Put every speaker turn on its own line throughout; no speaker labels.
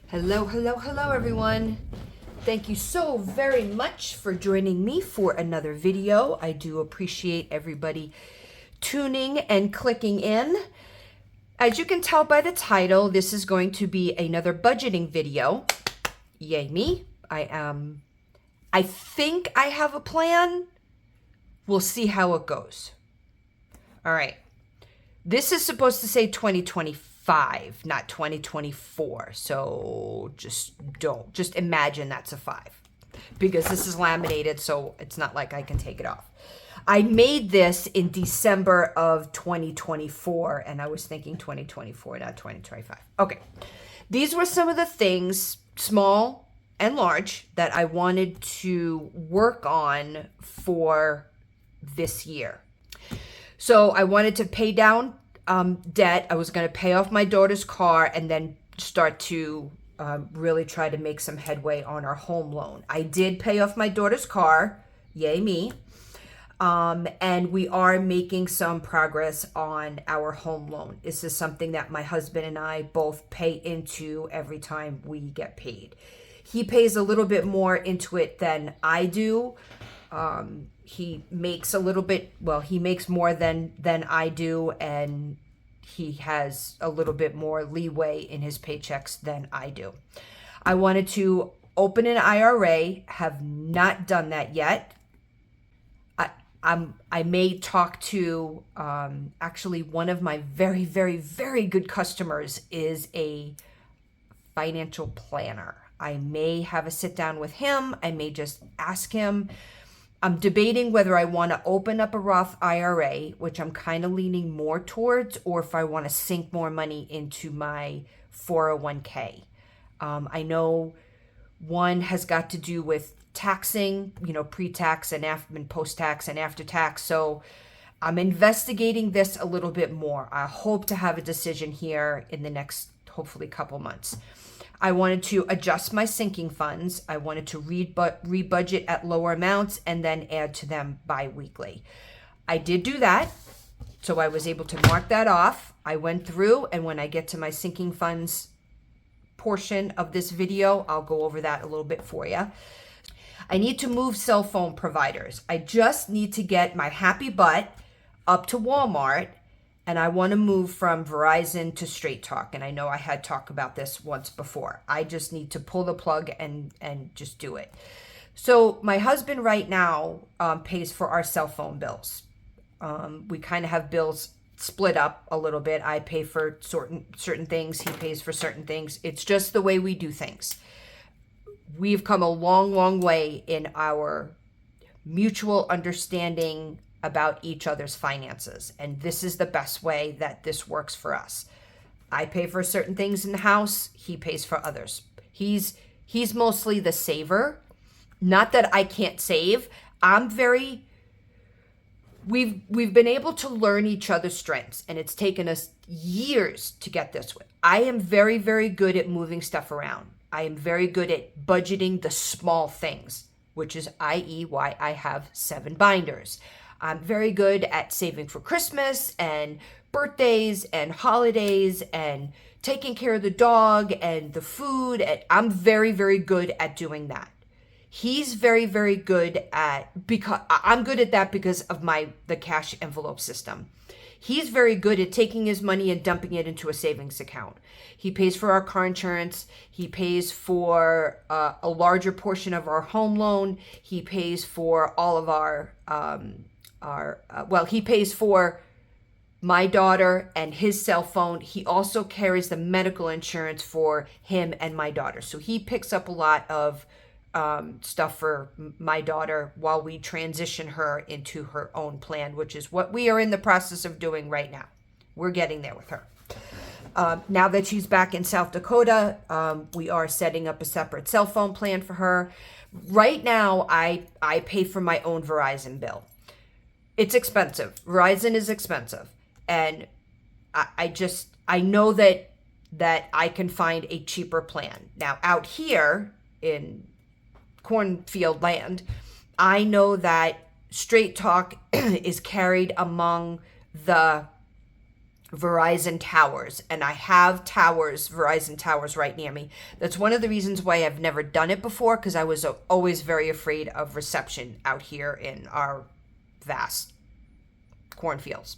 Hello, everyone. Thank you so very much for joining me for another video. I do appreciate everybody tuning and clicking in. As you can tell by the title, this is going to be another budgeting video. Yay me. I think I have a plan. We'll see how it goes. All right. This is supposed to say 2025, not 2024. So just imagine that's a 5 because this is laminated, so it's not like I can take it off. I made this in December of 2024, and I was thinking 2024, not 2025. Okay. These were some of the things, small and large, that I wanted to work on for this year. So I wanted to pay down debt. I was going to pay off my daughter's car and then start to really try to make some headway on our home loan. I did pay off my daughter's car. Yay me. And we are making some progress on our home loan. This is something that my husband and I both pay into every time we get paid. He pays a little bit more into it than I do. He makes a little bit, well, he makes more than I do, and he has a little bit more leeway in his paychecks than I do. I wanted to open an IRA, have not done that yet. I may talk to, actually one of my very, very, very good customers is a financial planner. I may have a sit down with him. I may just ask him. I'm debating whether I want to open up a Roth IRA, which I'm kind of leaning more towards, or if I want to sink more money into my 401k. I know one has got to do with taxing, pre-tax and post-tax and after-tax. So I'm investigating this a little bit more. I hope to have a decision here in the next, hopefully, couple months. I wanted to adjust my sinking funds. I wanted to rebudget at lower amounts and then add to them bi-weekly. I did do that, so I was able to mark that off. I went through, and when I get to my sinking funds portion of this video, I'll go over that a little bit for you. I need to move cell phone providers. I just need to get my happy butt up to Walmart, and I want to move from Verizon to Straight Talk. And I know I had talked about this once before. I just need to pull the plug and just do it. So my husband right now pays for our cell phone bills. We kind of have bills split up a little bit. I pay for certain things. He pays for certain things. It's just the way we do things. We've come a long, long way in our mutual understanding about each other's finances. And this is the best way that this works for us. I pay for certain things in the house. He pays for others. He's mostly the saver. Not that I can't save. We've been able to learn each other's strengths, and it's taken us years to get this way. I am very, very good at moving stuff around. I am very good at budgeting the small things, which is i.e. why I have 7 binders. I'm very good at saving for Christmas and birthdays and holidays and taking care of the dog and the food. I'm very, very good at doing that. He's very, very good because I'm good at that because of the cash envelope system. He's very good at taking his money and dumping it into a savings account. He pays for our car insurance. He pays for a larger portion of our home loan. He pays for all of he pays for my daughter and his cell phone. He also carries the medical insurance for him and my daughter. So he picks up a lot of stuff for my daughter while we transition her into her own plan, which is what we are in the process of doing right now. We're getting there with her. Now that she's back in South Dakota, we are setting up a separate cell phone plan for her. Right now, I pay for my own Verizon bill. It's expensive. Verizon is expensive. And I know that I can find a cheaper plan. Now, out here in cornfield land, I know that Straight Talk is carried among the Verizon towers, and I have Verizon towers right near me. That's one of the reasons why I've never done it before, because I was always very afraid of reception out here in our vast cornfields.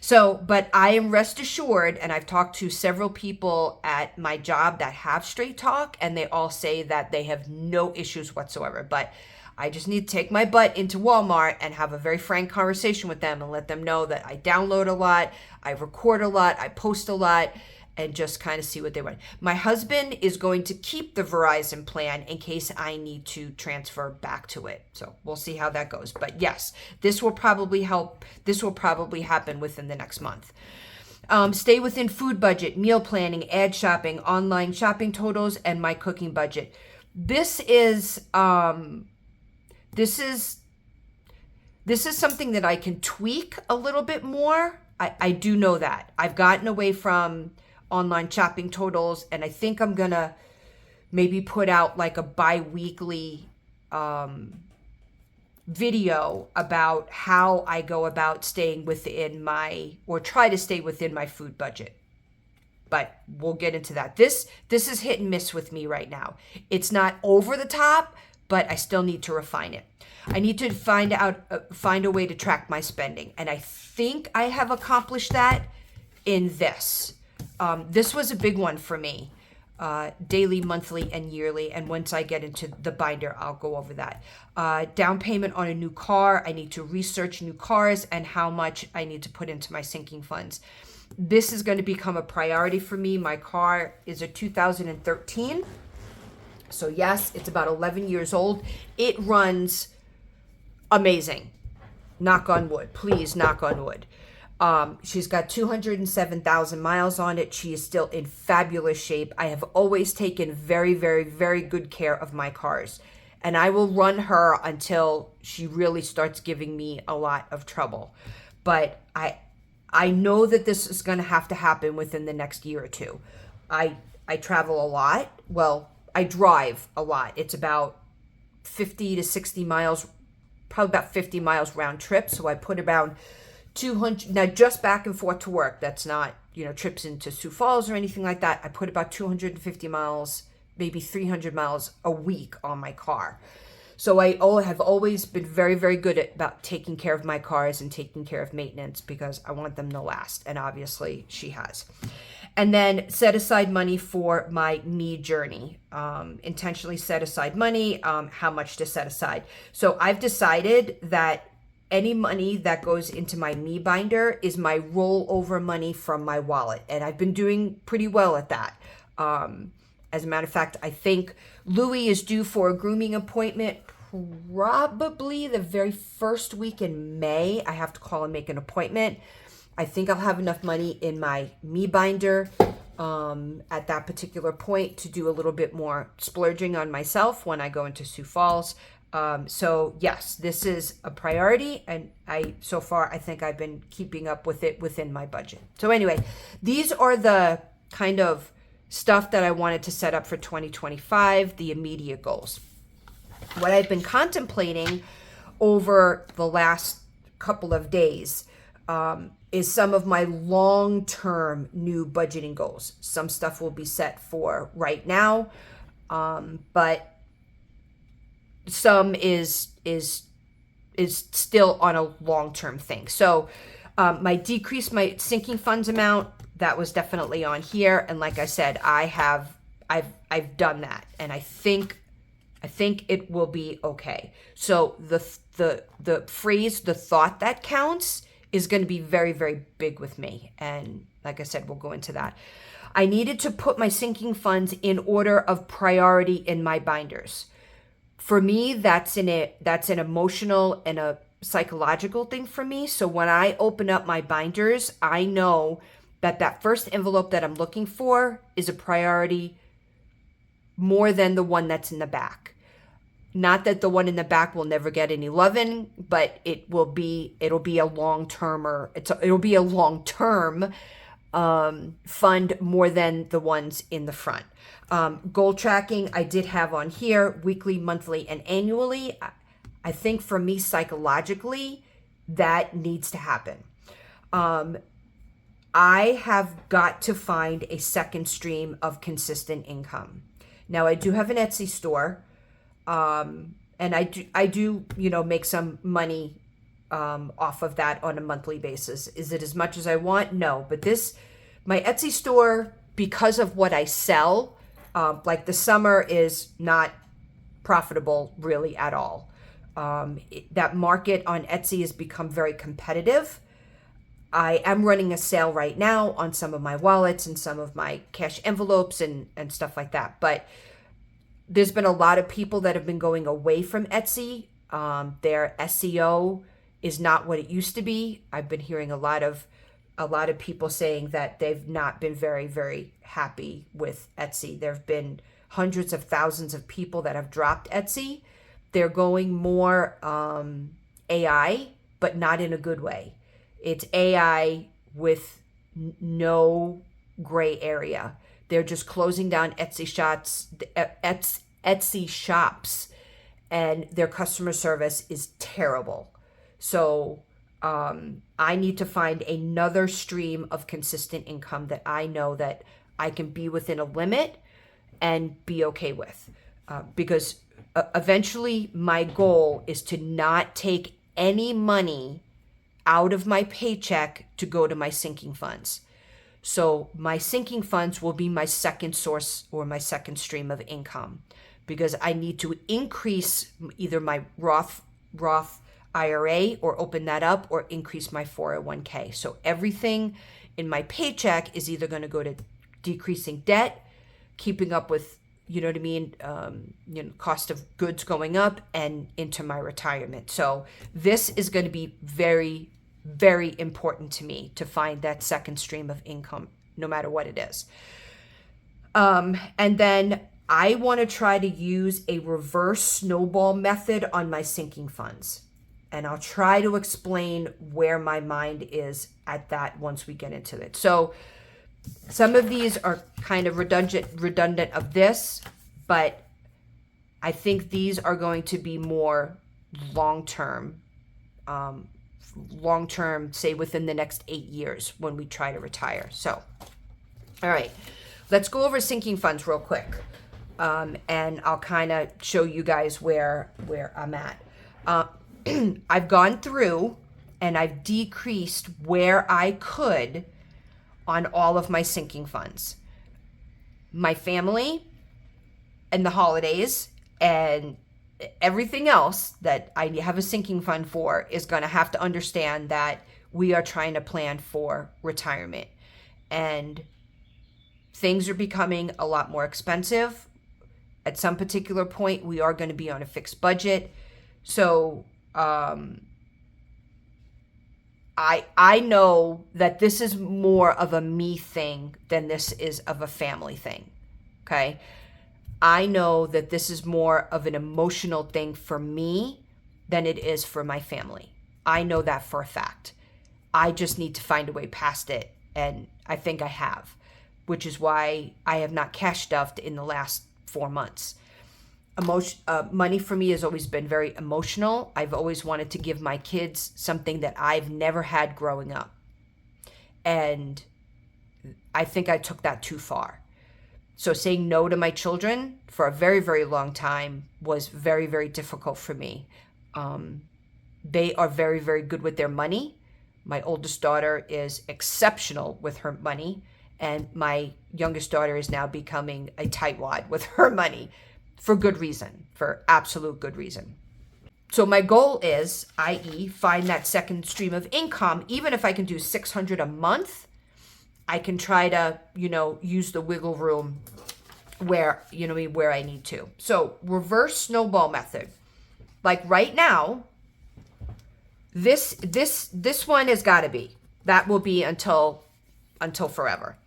So, but I am rest assured, and I've talked to several people at my job that have Straight Talk, and they all say that they have no issues whatsoever. But I just need to take my butt into Walmart and have a very frank conversation with them and let them know that I download a lot, I record a lot, I post a lot, and just kind of see what they want. My husband is going to keep the Verizon plan in case I need to transfer back to it. So we'll see how that goes. But yes, this will probably help. This will probably happen within the next month. Stay within food budget, meal planning, ad shopping, online shopping totals, and my cooking budget. This is something that I can tweak a little bit more. I do know that. I've gotten away from online shopping totals, and I think I'm gonna maybe put out like a bi-weekly video about how I go about staying within try to stay within my food budget. But we'll get into that. This is hit and miss with me right now. It's not over the top, but I still need to refine it. I need to find a way to track my spending, and I think I have accomplished that in this. This was a big one for me, daily, monthly, and yearly. And once I get into the binder, I'll go over that. Down payment on a new car. I need to research new cars and how much I need to put into my sinking funds. This is going to become a priority for me. My car is a 2013. So yes, it's about 11 years old. It runs amazing. Knock on wood. Please knock on wood. She's got 207,000 miles on it. She is still in fabulous shape. I have always taken very, very, very good care of my cars. And I will run her until she really starts giving me a lot of trouble. But I know that this is going to have to happen within the next year or two. I travel a lot. Well, I drive a lot. It's about 50 to 60 miles, probably about 50 miles round trip. So I put around 200, now just back and forth to work. That's not, trips into Sioux Falls or anything like that. I put about 250 miles, maybe 300 miles a week on my car. So I have always been very, very good about taking care of my cars and taking care of maintenance because I want them to last. And obviously she has. And then set aside money for my me journey. Intentionally set aside money, how much to set aside. So I've decided that any money that goes into my me binder is my rollover money from my wallet. And I've been doing pretty well at that. As a matter of fact, I think Louis is due for a grooming appointment probably the very first week in May. I have to call and make an appointment. I think I'll have enough money in my me binder at that particular point to do a little bit more splurging on myself when I go into Sioux Falls. So yes, this is a priority, and so far I think I've been keeping up with it within my budget. So anyway, these are the kind of stuff that I wanted to set up for 2025, the immediate goals. What I've been contemplating over the last couple of days is some of my long-term new budgeting goals. Some stuff will be set for right now, but some is still on a long-term thing. So my sinking funds amount, that was definitely on here. And like I said, I've done that, and I think it will be okay. So the phrase, the thought that counts, is going to be very, very big with me. And like I said, we'll go into that. I needed to put my sinking funds in order of priority in my binders. For me, that's an emotional and a psychological thing for me. So when I open up my binders, I know that first envelope that I'm looking for is a priority more than the one that's in the back. Not that the one in the back will never get any loving, but it'll be a long-term fund more than the ones in the front. Goal tracking, I did have on here, weekly, monthly, and annually. I think for me, psychologically, that needs to happen. I have got to find a second stream of consistent income. Now I do have an Etsy store, and I do make some money off of that on a monthly basis. Is it as much as I want? No, but my Etsy store, because of what I sell, like the summer is not profitable really at all. That market on Etsy has become very competitive. I am running a sale right now on some of my wallets and some of my cash envelopes and stuff like that. But there's been a lot of people that have been going away from Etsy. Their SEO is not what it used to be. I've been hearing a lot of people saying that they've not been very, very happy with Etsy. There have been hundreds of thousands of people that have dropped Etsy. They're going more AI, but not in a good way. It's AI with no gray area. They're just closing down Etsy shops, and their customer service is terrible. So I need to find another stream of consistent income that I know that I can be within a limit and be okay with. Because eventually my goal is to not take any money out of my paycheck to go to my sinking funds. So my sinking funds will be my second source or my second stream of income, because I need to increase either my Roth IRA or open that up, or increase my 401k. So everything in my paycheck is either going to go to decreasing debt, keeping up with, you know what I mean, cost of goods going up, and into my retirement. So this is going to be very, very important to me to find that second stream of income, no matter what it is. And then I want to try to use a reverse snowball method on my sinking funds. And I'll try to explain where my mind is at that once we get into it. So some of these are kind of redundant of this, but I think these are going to be more long-term, say within the next 8 years when we try to retire. So, all right, let's go over sinking funds real quick. And I'll kind of show you guys where I'm at. I've gone through and I've decreased where I could on all of my sinking funds. My family and the holidays and everything else that I have a sinking fund for is going to have to understand that we are trying to plan for retirement. And things are becoming a lot more expensive. At some particular point, we are going to be on a fixed budget. So I know that this is more of a me thing than this is of a family thing. Okay. I know that this is more of an emotional thing for me than it is for my family. I know that for a fact. I just need to find a way past it. And I think I have, which is why I have not cash stuffed in the last 4 months. Money for me has always been very emotional. I've always wanted to give my kids something that I've never had growing up. And I think I took that too far. So saying no to my children for a very, very long time was very, very difficult for me. They are very, very good with their money. My oldest daughter is exceptional with her money. And my youngest daughter is now becoming a tightwad with her money for good reason, for absolute good reason. So my goal is, i.e., find that second stream of income. Even if I can do $600 a month, I can try to, use the wiggle room where I need to. So reverse snowball method. Like right now, this one has got to be. That will be until forever.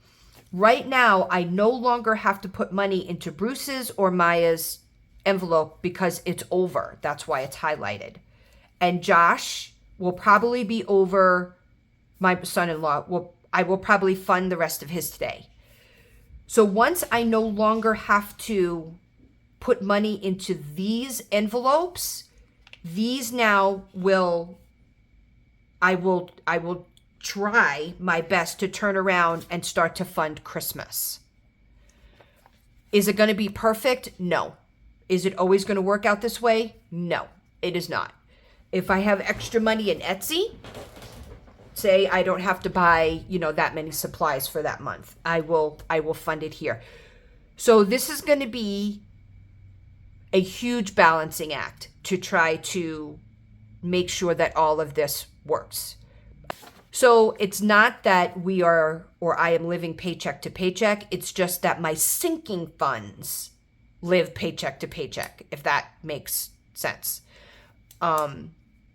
Right now, I no longer have to put money into Bruce's or Maya's envelope because it's over. That's why it's highlighted. And Josh will probably be over. My son-in-law I will probably fund the rest of his today. So once I no longer have to put money into these envelopes, these now I will try my best to turn around and start to fund Christmas. Is it going to be perfect? No. Is it always going to work out this way? No, it is not. If I have extra money in Etsy, say I don't have to buy, that many supplies for that month, I will fund it here. So this is going to be a huge balancing act to try to make sure that all of this works. So it's not that I am living paycheck to paycheck. It's just that my sinking funds live paycheck to paycheck, if that makes sense.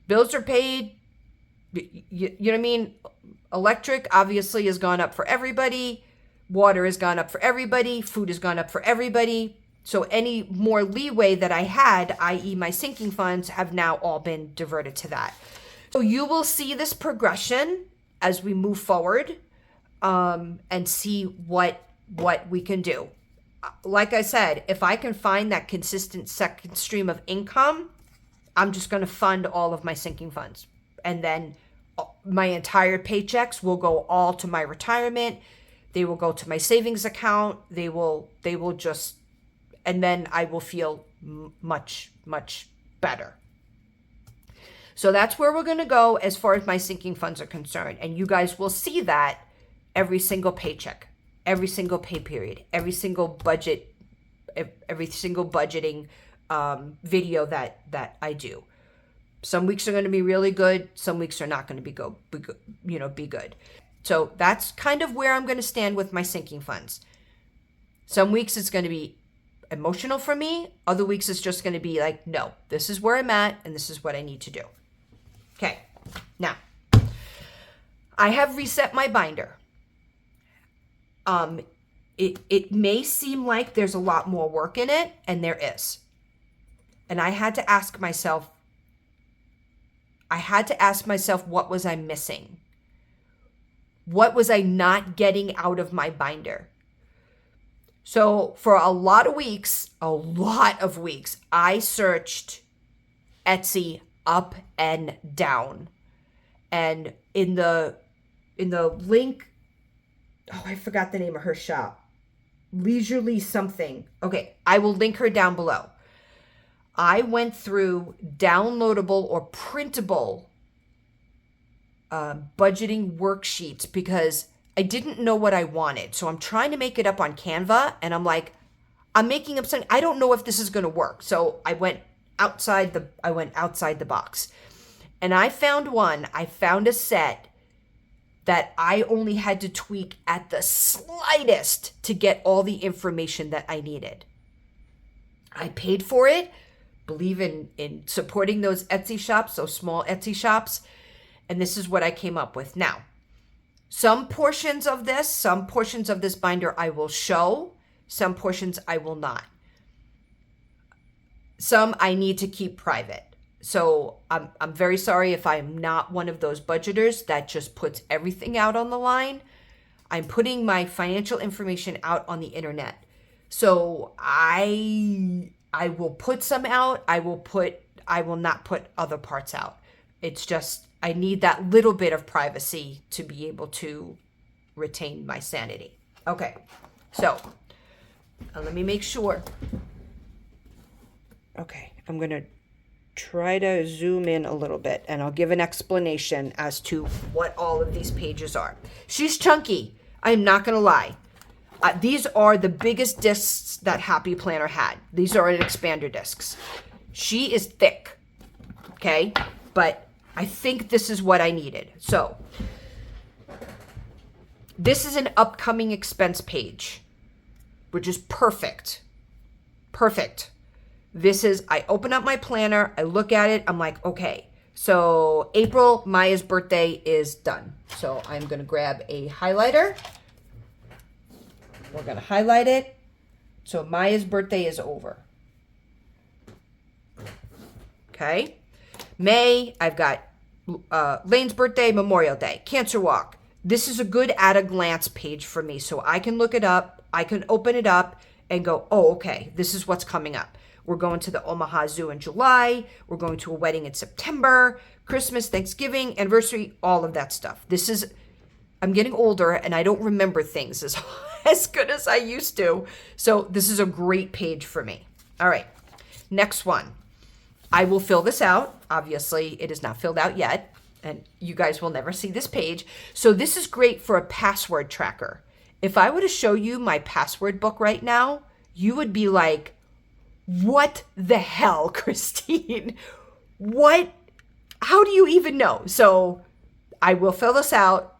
Bills are paid. You know what I mean? Electric obviously has gone up for everybody. Water has gone up for everybody. Food has gone up for everybody. So any more leeway that I had, i.e. my sinking funds, have now all been diverted to that. So you will see this progression as we move forward, and see what we can do. Like I said, if I can find that consistent second stream of income, I'm just going to fund all of my sinking funds. And then my entire paychecks will go all to my retirement. They will go to my savings account. They will just, and then I will feel much, much better. So that's where we're going to go as far as my sinking funds are concerned. And you guys will see that every single paycheck, every single pay period, every single budget, every single budgeting video that I do. Some weeks are going to be really good. Some weeks are not going to be good. So that's kind of where I'm going to stand with my sinking funds. Some weeks it's going to be emotional for me. Other weeks it's just going to be like, no, this is where I'm at and this is what I need to do. Okay, now I have reset my binder. It may seem like there's a lot more work in it, and there is. And I had to ask myself, what was I missing? What was I not getting out of my binder? So for a lot of weeks, I searched Etsy up and down. And in the link, I forgot the name of her shop. Leisurely something. Okay, I will link her down below. I went through downloadable or printable budgeting worksheets because I didn't know what I wanted. So I'm trying to make it up on Canva, and I'm like, I'm making up something. I don't know if this is going to work. So I went outside the box, and I found a set that I only had to tweak at the slightest to get all the information that I needed. I paid for it, believe in supporting those Etsy shops, those small Etsy shops, and this is what I came up with. Now, some portions of this binder I will show, some portions I will not. Some I need to keep private. So I'm very sorry if I'm not one of those budgeters that just puts everything out on the line. I'm putting my financial information out on the internet. So I will put some out. I will not put other parts out. It's just I need that little bit of privacy to be able to retain my sanity. Okay. So let me make sure. Okay, I'm going to try to zoom in a little bit, and I'll give an explanation as to what all of these pages are. She's chunky. I'm not going to lie. These are the biggest discs that Happy Planner had. These are expander discs. She is thick, okay? But I think this is what I needed. So this is an upcoming expense page, which is perfect. Perfect. This is, I open up my planner, I look at it, I'm like, okay, so April, Maya's birthday is done. So I'm going to grab a highlighter. We're going to highlight it. So Maya's birthday is over. Okay. May, I've got Lane's birthday, Memorial Day, Cancer Walk. This is a good at-a-glance page for me. So I can look it up, I can open it up and go, oh, okay, this is what's coming up. We're going to the Omaha Zoo in July. We're going to a wedding in September. Christmas, Thanksgiving, anniversary, all of that stuff. I'm getting older and I don't remember things as good as I used to. So this is a great page for me. All right, next one. I will fill this out. Obviously, it is not filled out yet, and you guys will never see this page. So this is great for a password tracker. If I were to show you my password book right now, you would be like, what the hell, Christine? What? How do you even know? So I will fill this out.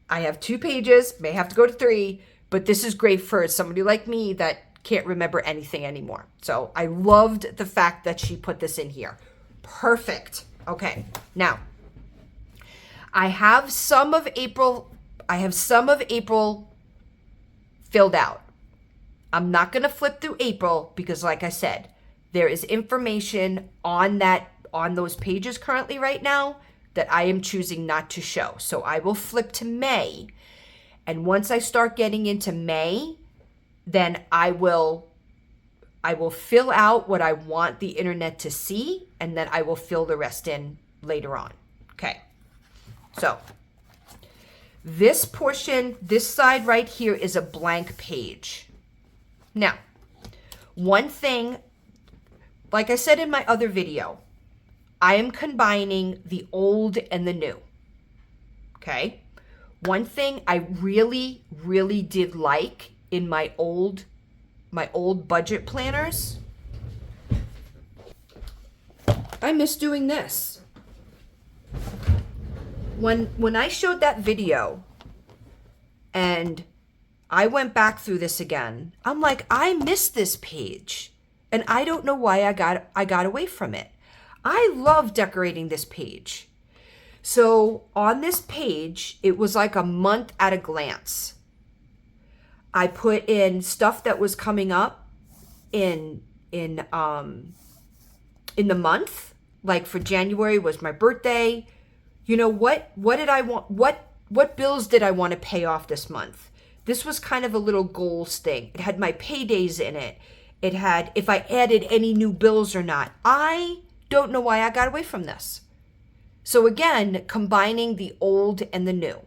I have 2 pages, may have to go to 3, but this is great for somebody like me that can't remember anything anymore. So I loved the fact that she put this in here. Perfect. Okay. Now, I have some of April filled out. I'm not going to flip through April because like I said, there is information on those pages currently right now that I am choosing not to show. So I will flip to May. And once I start getting into May, then I will fill out what I want the internet to see, and then I will fill the rest in later on. Okay. So this portion, this side right here is a blank page. Now, one thing, like I said in my other video, I am combining the old and the new. Okay? One thing I really, really did like in my old budget planners, I miss doing this. When I showed that video and I went back through this again, I'm like, I missed this page and I don't know why I got away from it. I love decorating this page. So on this page, it was like a month at a glance. I put in stuff that was coming up in the month. Like for January was my birthday. You know, what did I want? What bills did I want to pay off this month? This was kind of a little goals thing. It had my paydays in it. It had if I added any new bills or not. I don't know why I got away from this. So again, combining the old and the new.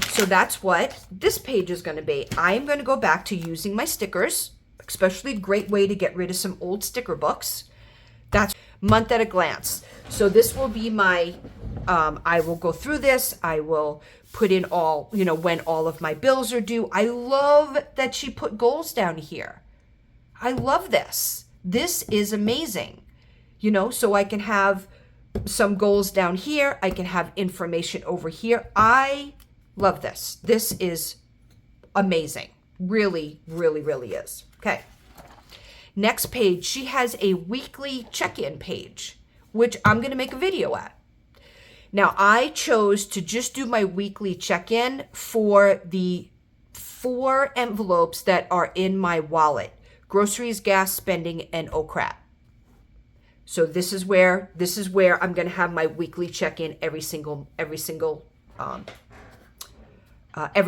So that's what this page is going to be. I'm going to go back to using my stickers, especially a great way to get rid of some old sticker books. That's month at a glance. So this will be my, I will go through this. I will put in all, when all of my bills are due. I love that she put goals down here. I love this. This is amazing. So I can have some goals down here. I can have information over here. I love this. This is amazing. Really, really, really is. Okay. Next page, she has a weekly check-in page, which I'm going to make a video at. Now, I chose to just do my weekly check-in for the 4 envelopes that are in my wallet: groceries, gas, spending, and oh crap. So this is where I'm going to have my weekly check-in every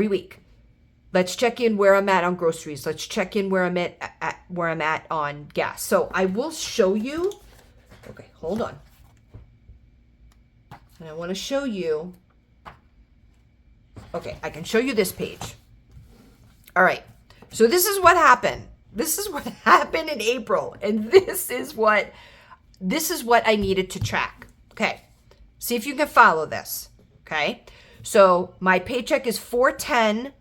week. Let's check in where I'm at on groceries. Let's check in where I'm at on gas. So I will show you. Okay, hold on. And I want to show you. Okay, I can show you this page. All right. So this is what happened. This is what happened in April, and this is what I needed to track. Okay. See if you can follow this. Okay. So my paycheck is $410.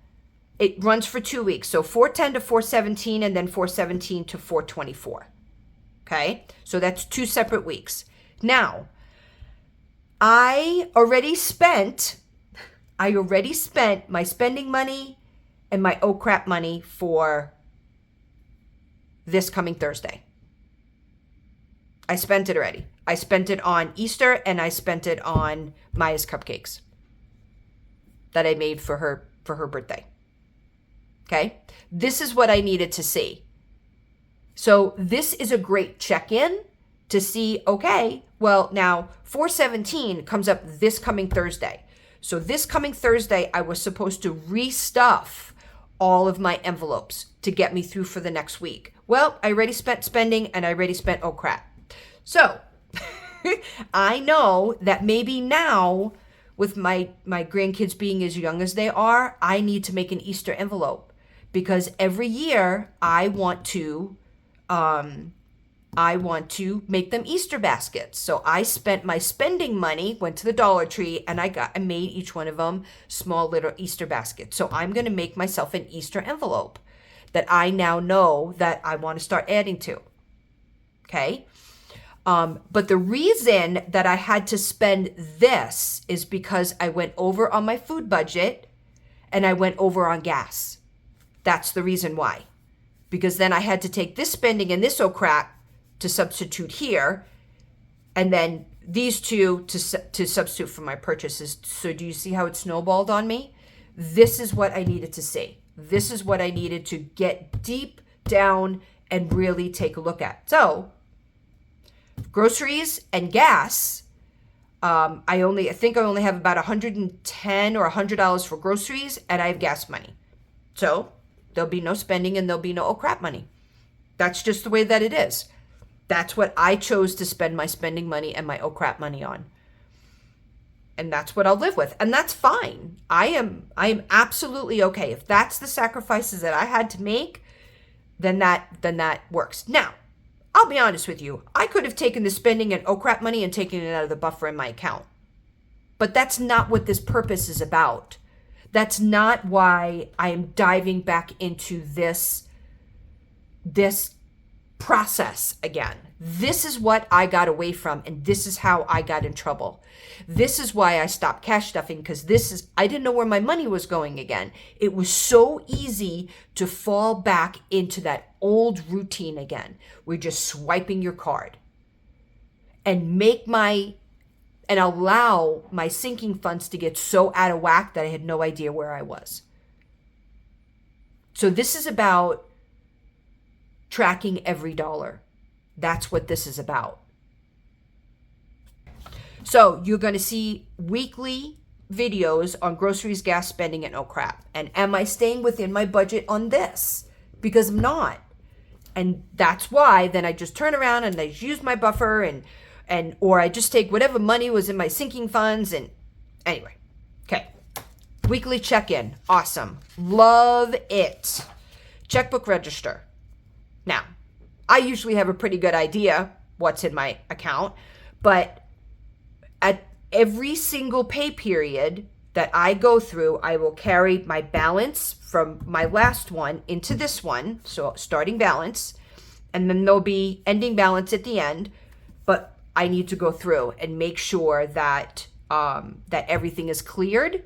It runs for 2 weeks. So $410 to $417 and then $417 to $424. Okay. So that's 2 separate weeks. Now, I already spent my spending money and my oh crap money for this coming Thursday. I spent it already. I spent it on Easter and I spent it on Maya's cupcakes that I made for her birthday. Okay? This is what I needed to see. So this is a great check-in to see, okay, well, now 417 comes up this coming Thursday. So this coming Thursday, I was supposed to restuff all of my envelopes to get me through for the next week. Well, I already spent spending and I already spent oh crap. So I know that maybe now, with my grandkids being as young as they are, I need to make an Easter envelope, because every year I want to make them Easter baskets. So I spent my spending money, went to the Dollar Tree, and I made each one of them small little Easter baskets. So I'm going to make myself an Easter envelope that I now know that I want to start adding to. Okay. But the reason that I had to spend this is because I went over on my food budget and I went over on gas. That's the reason why. Because then I had to take this spending and this crap to substitute here, and then these two to substitute for my purchases. So do you see how it snowballed on me? This is what I needed to see. This is what I needed to get deep down and really take a look at. So groceries and gas, I think I only have about $110 or $100 for groceries, and I have gas money. So there'll be no spending and there'll be no crap money. That's just the way that it is. That's what I chose to spend my spending money and my crap money on. And that's what I'll live with. And that's fine. I am absolutely okay. If that's the sacrifices that I had to make, then that works. Now, I'll be honest with you. I could have taken the spending and crap money and taken it out of the buffer in my account. But that's not what this purpose is about. That's not why I am diving back into this process again. This is what I got away from, and this is how I got in trouble. This is why I stopped cash stuffing, because I didn't know where my money was going again. It was so easy to fall back into that old routine again. We're just swiping your card and allow my sinking funds to get so out of whack that I had no idea where I was. So this is about tracking every dollar. That's what this is about. So you're going to see weekly videos on groceries, gas spending, and crap. And am I staying within my budget on this? Because I'm not. And that's why then I just turn around and I use my buffer or I just take whatever money was in my sinking funds. And anyway, okay. Weekly check-in. Awesome. Love it. Checkbook register. Now, I usually have a pretty good idea what's in my account, but at every single pay period that I go through, I will carry my balance from my last one into this one, so starting balance, and then there'll be ending balance at the end, but I need to go through and make sure that that everything is cleared,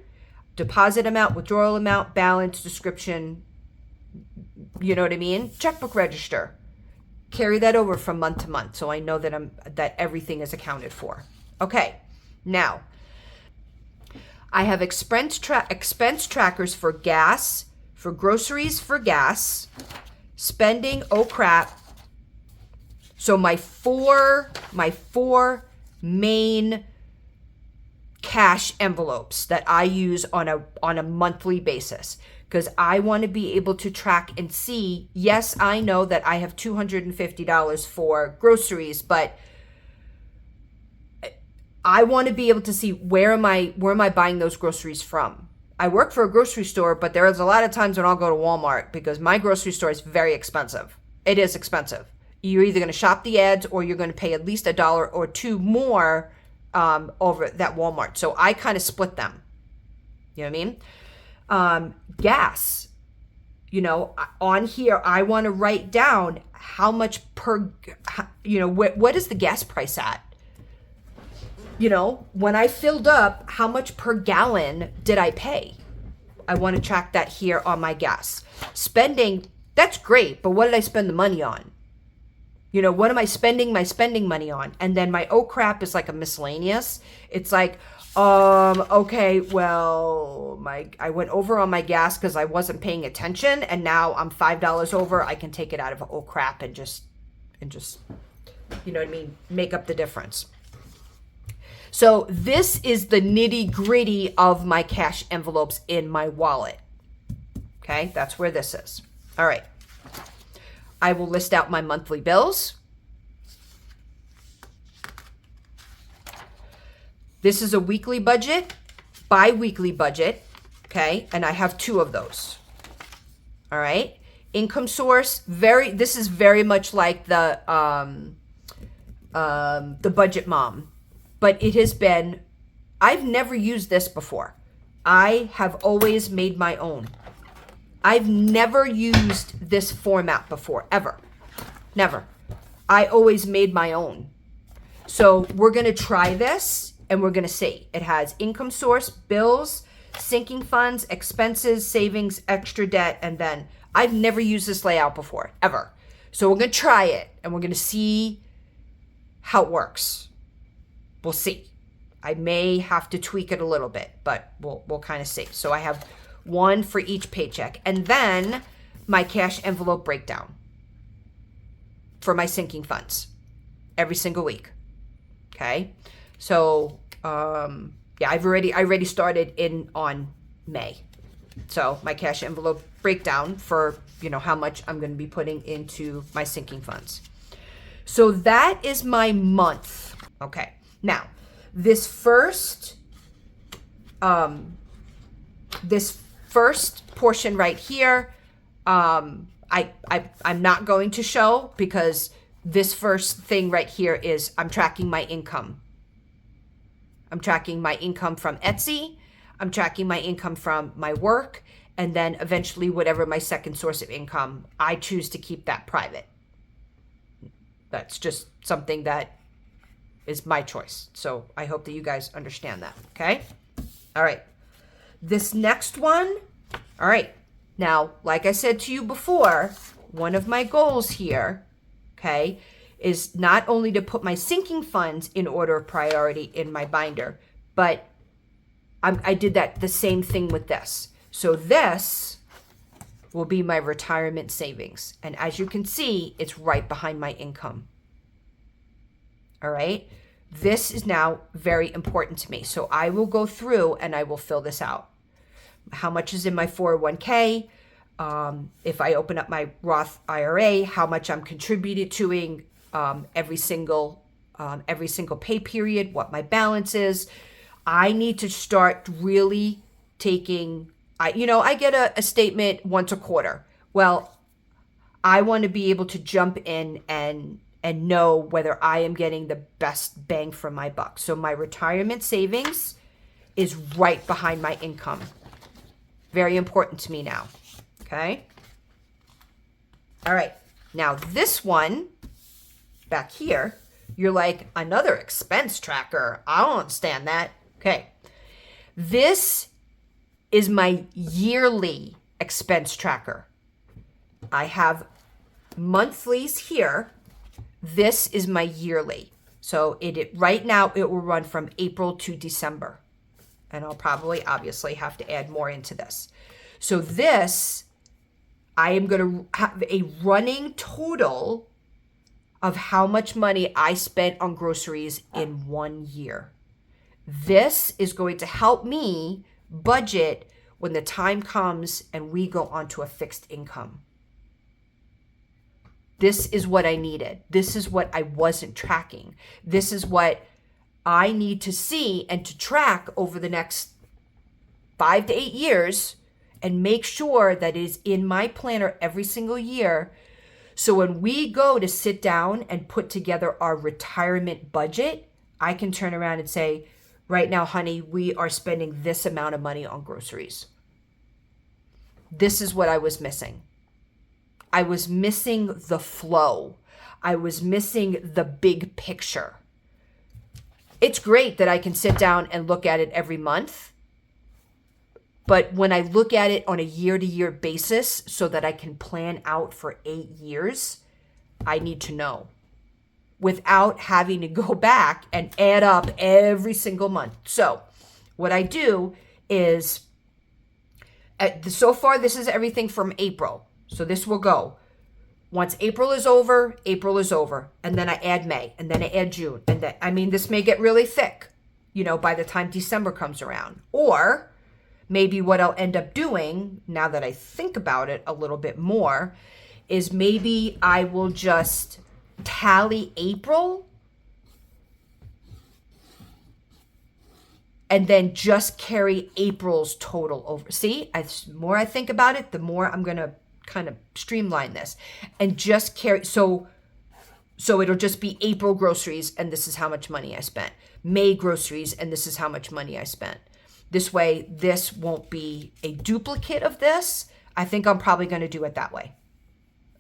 deposit amount, withdrawal amount, balance, description, you know what I mean? Checkbook register. Carry that over from month to month so I know that everything is accounted for. Okay. Now, I have expense trackers for gas, for groceries, for gas, spending, crap. So my four main cash envelopes that I use on a monthly basis, because I want to be able to track and see, yes, I know that I have $250 for groceries, but I want to be able to see where am I buying those groceries from. I work for a grocery store, but there is a lot of times when I'll go to Walmart because my grocery store is very expensive. It is expensive. You're either going to shop the ads or you're going to pay at least $1 or $2 more over that Walmart. So I kind of split them. You know what I mean? Gas. On here, I want to write down how much what is the gas price at? When I filled up, how much per gallon did I pay? I want to track that here on my gas. Spending, that's great, but what did I spend the money on? What am I spending my spending money on? And then my crap is like a miscellaneous. It's like, okay, well, I went over on my gas because I wasn't paying attention, and now I'm $5 over. I can take it out of crap and just, you know what I mean, make up the difference. So this is the nitty gritty of my cash envelopes in my wallet. Okay, that's where this is. All right. I will list out my monthly bills. This is a weekly budget, bi-weekly budget, okay? And I have 2 of those. All right? Income source, this is very much like the Budget Mom. But it has been, I've never used this before. I have always made my own. I've never used this format before, ever. Never. I always made my own. So we're going to try this and we're going to see. It has income source, bills, sinking funds, expenses, savings, extra debt, and then I've never used this layout before, ever. So we're going to try it and we're going to see how it works. We'll see. I may have to tweak it a little bit, but we'll kind of see. So I have 1 for each paycheck, and then my cash envelope breakdown for my sinking funds every single week. Okay, so yeah, I already started on May. So my cash envelope breakdown for how much I'm going to be putting into my sinking funds. So that is my month. Okay, now this first portion right here, I'm not going to show, because this first thing right here is I'm tracking my income. I'm tracking my income from Etsy. I'm tracking my income from my work, and then eventually whatever my second source of income, I choose to keep that private. That's just something that is my choice. So I hope that you guys understand that. Okay. All right. This next one. All right. Now, like I said to you before, one of my goals here, okay, is not only to put my sinking funds in order of priority in my binder, but I did the same thing with this. So this will be my retirement savings. And as you can see, it's right behind my income. All right. This is now very important to me. So I will go through and I will fill this out. How much is in my 401k? If I open up my Roth IRA, how much I'm contributed to every single pay period, what my balance is. I need to start really taking, I get a statement once a quarter. Well, I want to be able to jump in and know whether I am getting the best bang for my buck. So my retirement savings is right behind my income. Very important to me now. Okay. All right. Now this one back here, you're like, another expense tracker. I don't understand that. Okay. This is my yearly expense tracker. I have monthlies here. This is my yearly. So right now it will run from April to December. And I'll probably obviously have to add more into this. So this, I am going to have a running total of how much money I spent on groceries in 1 year. This is going to help me budget when the time comes and we go onto a fixed income. This is what I needed. This is what I wasn't tracking. This is what I need to see and to track over the next 5 to 8 years and make sure that it is in my planner every single year. So when we go to sit down and put together our retirement budget, I can turn around and say, right now, honey, we are spending this amount of money on groceries. This is what I was missing. I was missing the flow. I was missing the big picture. It's great that I can sit down and look at it every month. But when I look at it on a year-to-year basis so that I can plan out for 8 years, I need to know without having to go back and add up every single month. So what I do is, so far this is everything from April. So this will go. Once April is over. And then I add May, and then I add June. And then, this may get really thick, by the time December comes around. Or maybe what I'll end up doing, now that I think about it a little bit more, is maybe I will just tally April and then just carry April's total over. See, the more I think about it, the more I'm going to kind of streamline this and just carry. So it'll just be April groceries, and this is how much money I spent. May groceries, and this is how much money I spent. This way, this won't be a duplicate of this. I think I'm probably going to do it that way.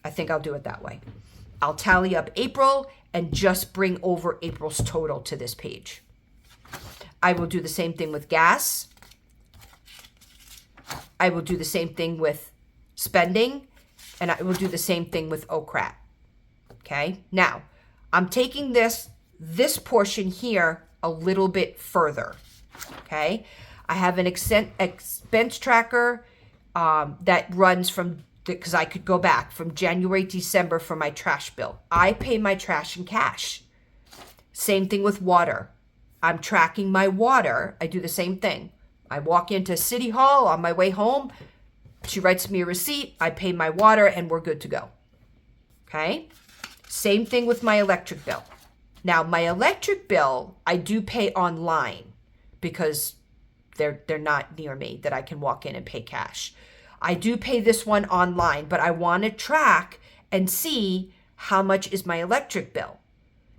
I think I'll do it that way. I'll tally up April and just bring over April's total to this page. I will do the same thing with gas. I will do the same thing with spending, and I will do the same thing with OCRAT. Okay, now I'm taking this portion here a little bit further. Okay, I have an expense tracker that runs from, because I could go back from January, December for my trash bill. I pay my trash in cash. Same thing with water. I'm tracking my water. I do the same thing. I walk into City Hall on my way home. She writes me a receipt. I pay my water, and we're good to go. Okay? Same thing with my electric bill. Now, my electric bill, I do pay online because they're not near me that I can walk in and pay cash. I do pay this one online, but I want to track and see how much is my electric bill.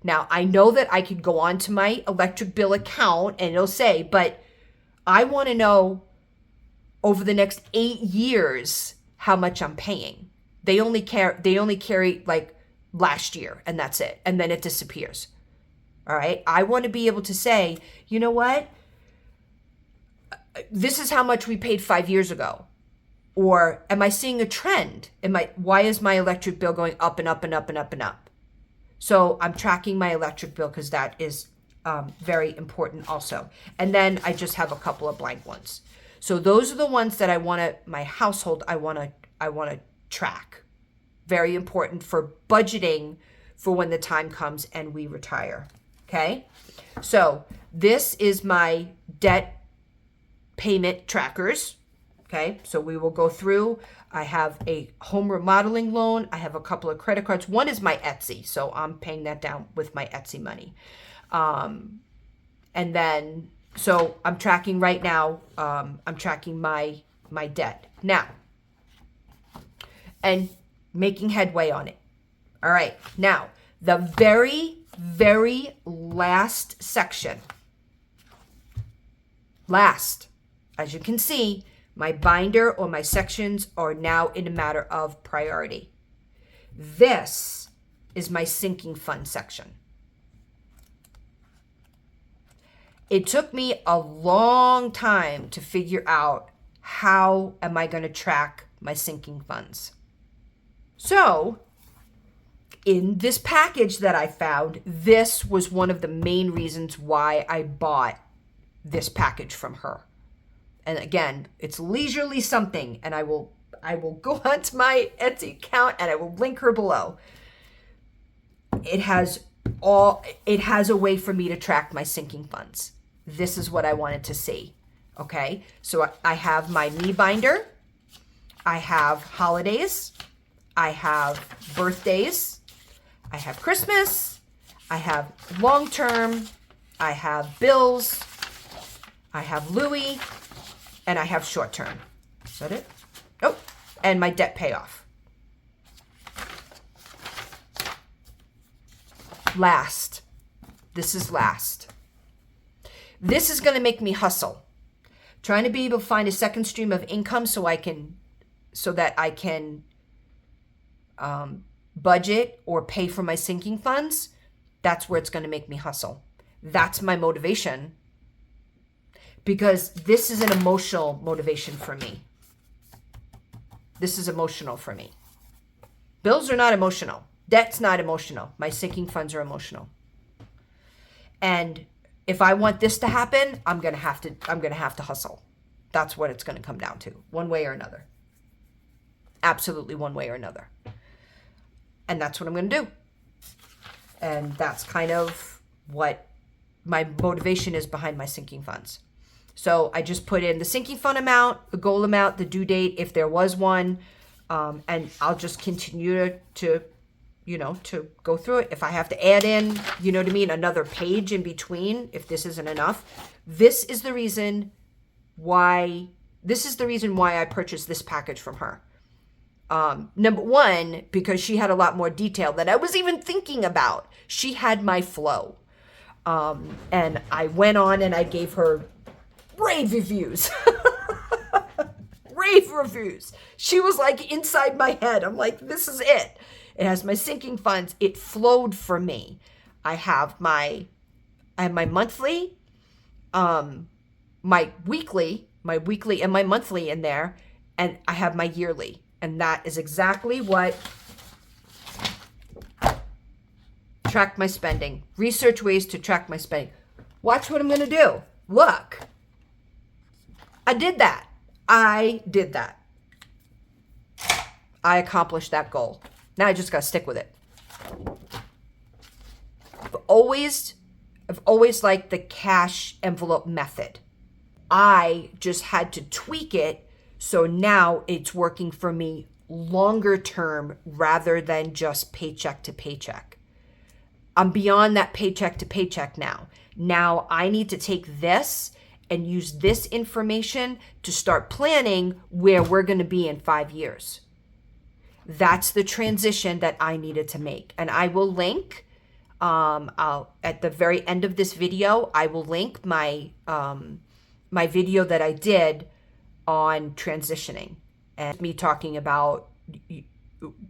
Now, I know that I could go on to my electric bill account and it'll say, but I want to know over the next 8 years how much I'm paying. They only carry like last year, and that's it. And then it disappears. All right. I want to be able to say, you know what? This is how much we paid 5 years ago. Or am I seeing a trend? Why is my electric bill going up and up and up and up and up? So I'm tracking my electric bill because that is very important also. And then I just have a couple of blank ones. So those are the ones that I want to, my household, I want to track. Very important for budgeting for when the time comes and we retire. Okay. So this is my debt payment trackers. Okay. So we will go through. I have a home remodeling loan. I have a couple of credit cards. One is my Etsy. So I'm paying that down with my Etsy money. And then, so I'm tracking right now, I'm tracking my debt now and making headway on it. All right. Now, the very, very last section. Last, as you can see, my binder or my sections are now in a matter of priority. This is my sinking fund section. It took me a long time to figure out how am I going to track my sinking funds. So in this package that I found, this was one of the main reasons why I bought this package from her. And again, it's leisurely something, and I will go onto my Etsy account and I will link her below. It has a way for me to track my sinking funds. This is what I wanted to see. Okay, so I have my me binder, I have holidays, I have birthdays, I have Christmas, I have long term, I have bills, I have Louis, and I have short term. Is that it? Nope. And my debt payoff. Last. This is last. This is going to make me hustle. Trying to be able to find a second stream of income so that I can budget or pay for my sinking funds. That's where it's going to make me hustle. That's my motivation. Because this is an emotional motivation for me. This is emotional for me. Bills are not emotional. Debt's not emotional. My sinking funds are emotional. And if I want this to happen, I'm gonna have to hustle. That's what it's gonna come down to, one way or another. Absolutely one way or another. And that's what I'm gonna do. And that's kind of what my motivation is behind my sinking funds. So I just put in the sinking fund amount, the goal amount, the due date, if there was one, and I'll just continue to go through it. If I have to add in, another page in between, if this isn't enough, This is the reason why I purchased this package from her. Number one, because she had a lot more detail than I was even thinking about. She had my flow. And I went on and I gave her rave reviews. Rave reviews. She was like inside my head. I'm like, this is it. It has my sinking funds. It flowed for me. I have my monthly, my weekly and my monthly in there, and I have my yearly. And that is exactly what track my spending. Research ways to track my spending. Watch what I'm going to do. Look. I did that. I accomplished that goal. Now I just got to stick with it. I've always liked the cash envelope method. I just had to tweak it so now it's working for me longer term rather than just paycheck to paycheck. I'm beyond that paycheck to paycheck now. Now I need to take this and use this information to start planning where we're going to be in 5 years. That's the transition that I needed to make. And I will link, at the very end of this video, I will link my video that I did on transitioning and me talking about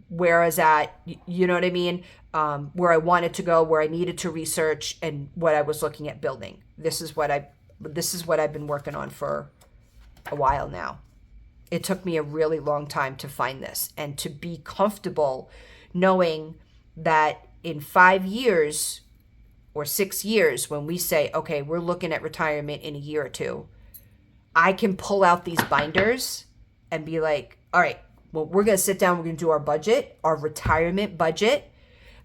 where I was at, you know what I mean? Where I wanted to go, where I needed to research, and what I was looking at building. This is what I've been working on for a while now. It took me a really long time to find this and to be comfortable knowing that in 5 years or 6 years, when we say, okay, we're looking at retirement in a year or two, I can pull out these binders and be like, all right, well, we're going to sit down, we're going to do our budget, our retirement budget.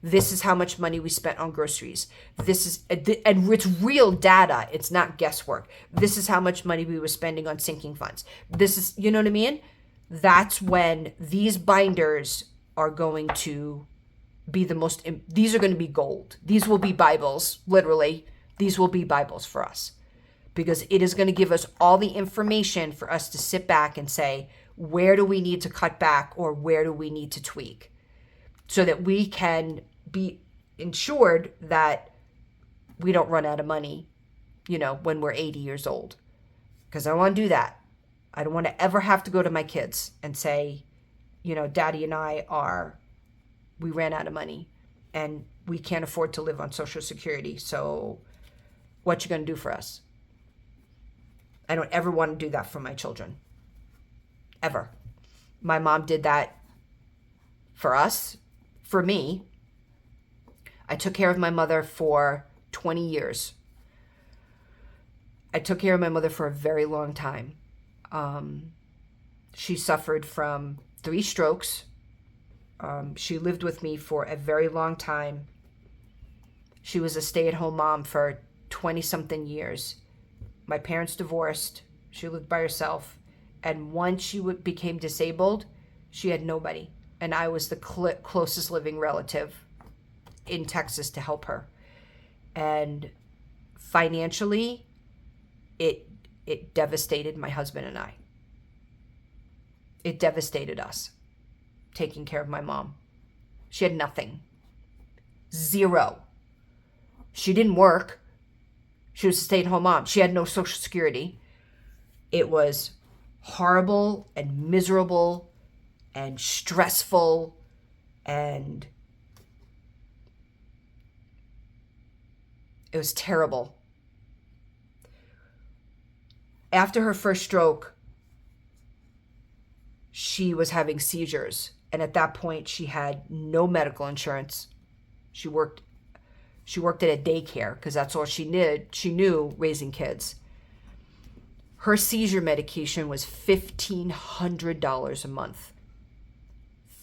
This is how much money we spent on groceries. This is, and it's real data. It's not guesswork. This is how much money we were spending on sinking funds. This is, you know what I mean? That's when these binders are going to be these are going to be gold. These will be Bibles, literally. These will be Bibles for us because it is going to give us all the information for us to sit back and say, where do we need to cut back or where do we need to tweak so that we can be ensured that we don't run out of money, when we're 80 years old. Because I don't want to do that. I don't want to ever have to go to my kids and say, Daddy and we ran out of money and we can't afford to live on Social Security. So what you going to do for us? I don't ever want to do that for my children. Ever. My mom did that for us, for me. I took care of my mother for 20 years. I took care of my mother for a very long time. She suffered from 3 strokes. She lived with me for a very long time. She was a stay-at-home mom for 20-something years. My parents divorced. She lived by herself. And once she became disabled, she had nobody. And I was the closest living relative in Texas to help her. And financially, it devastated my husband and I. It devastated us, taking care of my mom. She had nothing. 0. She didn't work. She was a stay-at-home mom. She had no Social Security. It was horrible and miserable and stressful, and it was terrible. After her first stroke, she was having seizures, and at that point she had no medical insurance. She worked at a daycare because that's all she knew raising kids. Her seizure medication was $1,500 a month.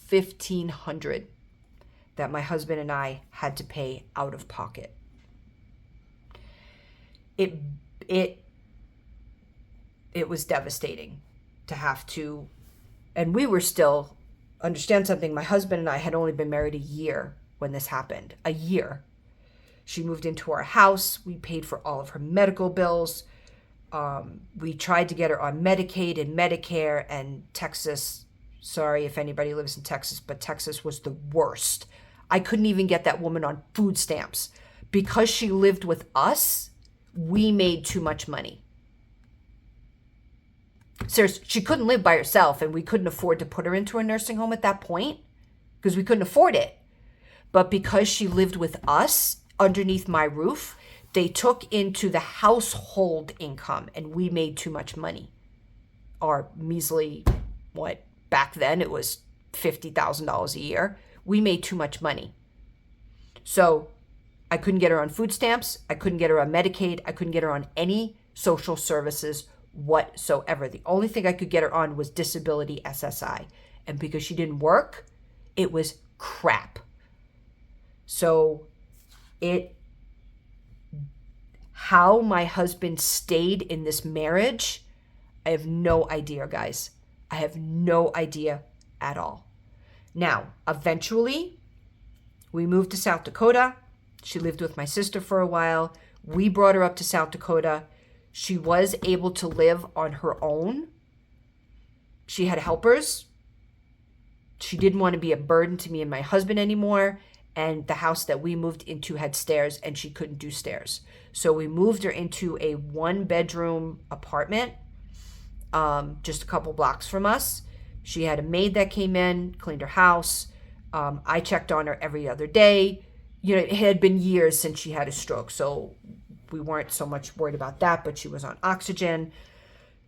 $1,500 that my husband and I had to pay out of pocket. It was devastating to have to, and we were still, understand something, my husband and I had only been married a year when this happened. A year. She moved into our house. We paid for all of her medical bills. We tried to get her on Medicaid and Medicare, and Texas, sorry if anybody lives in Texas, but Texas was the worst. I couldn't even get that woman on food stamps. Because she lived with us, we made too much money. Seriously, she couldn't live by herself, and we couldn't afford to put her into a nursing home at that point because we couldn't afford it. But because she lived with us underneath my roof, they took into the household income, and we made too much money. Our measly, back then it was $50,000 a year. We made too much money. So I couldn't get her on food stamps. I couldn't get her on Medicaid. I couldn't get her on any social services whatsoever. The only thing I could get her on was disability SSI. And because she didn't work, it was crap. So how my husband stayed in this marriage, I have no idea, guys. I have no idea at all. Now, eventually, we moved to South Dakota. She lived with my sister for a while. We brought her up to South Dakota. She was able to live on her own. She had helpers. She didn't want to be a burden to me and my husband anymore. And the house that we moved into had stairs, and she couldn't do stairs. So we moved her into a 1-bedroom apartment, just a couple blocks from us. She had a maid that came in, cleaned her house. I checked on her every other day. It had been years since she had a stroke, so we weren't so much worried about that, but she was on oxygen.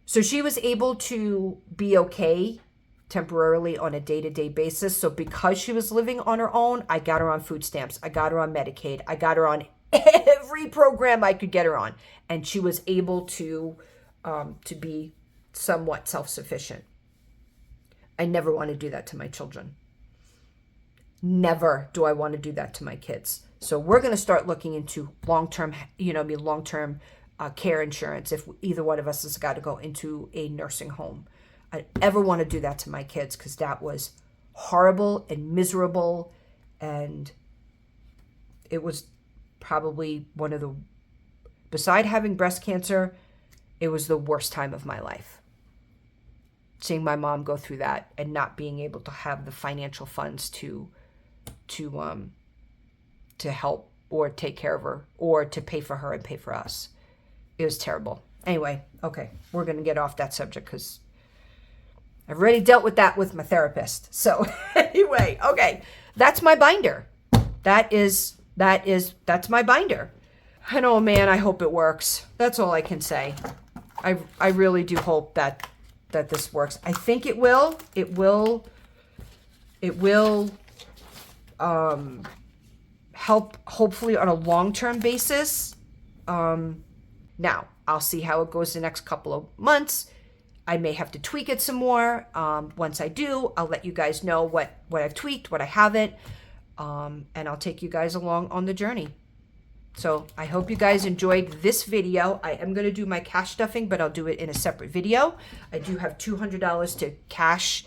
So she was able to be okay temporarily on a day-to-day basis. So because she was living on her own, I got her on food stamps. I got her on Medicaid. I got her on every program I could get her on. And she was able to be somewhat self-sufficient. I never want to do that to my children. Never do I want to do that to my kids. So we're going to start looking into long-term care insurance if either one of us has got to go into a nursing home. I ever want to do that to my kids because that was horrible and miserable, and it was probably beside having breast cancer, it was the worst time of my life. Seeing my mom go through that and not being able to have the financial funds to help or take care of her or to pay for her and pay for us. It was terrible. Anyway, okay, we're going to get off that subject because I've already dealt with that with my therapist. So anyway, okay, that's my binder. That's my binder. And oh man, I hope it works. That's all I can say. I really do hope that this works. I think it will. It will help hopefully on a long-term basis. Now, I'll see how it goes the next couple of months. I may have to tweak it some more. Once I do, I'll let you guys know what I've tweaked, what I haven't, and I'll take you guys along on the journey. So I hope you guys enjoyed this video. I am going to do my cash stuffing, but I'll do it in a separate video. I do have $200 to cash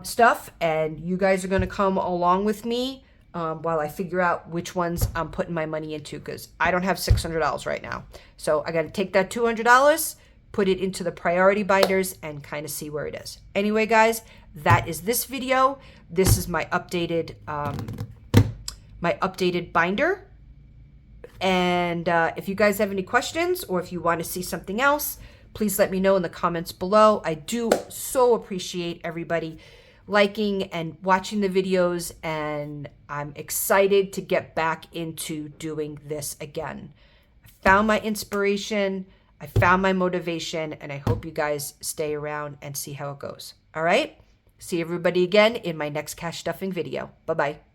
stuff, and you guys are going to come along with me while I figure out which ones I'm putting my money into, because I don't have $600 right now. So I got to take that $200, put it into the priority binders, and kind of see where it is. Anyway, guys, that is this video. This is my updated binder. And if you guys have any questions or if you want to see something else, please let me know in the comments below. I do so appreciate everybody liking and watching the videos, and I'm excited to get back into doing this again. I found my inspiration, I found my motivation, and I hope you guys stay around and see how it goes. All right? See everybody again in my next cash stuffing video. Bye-bye.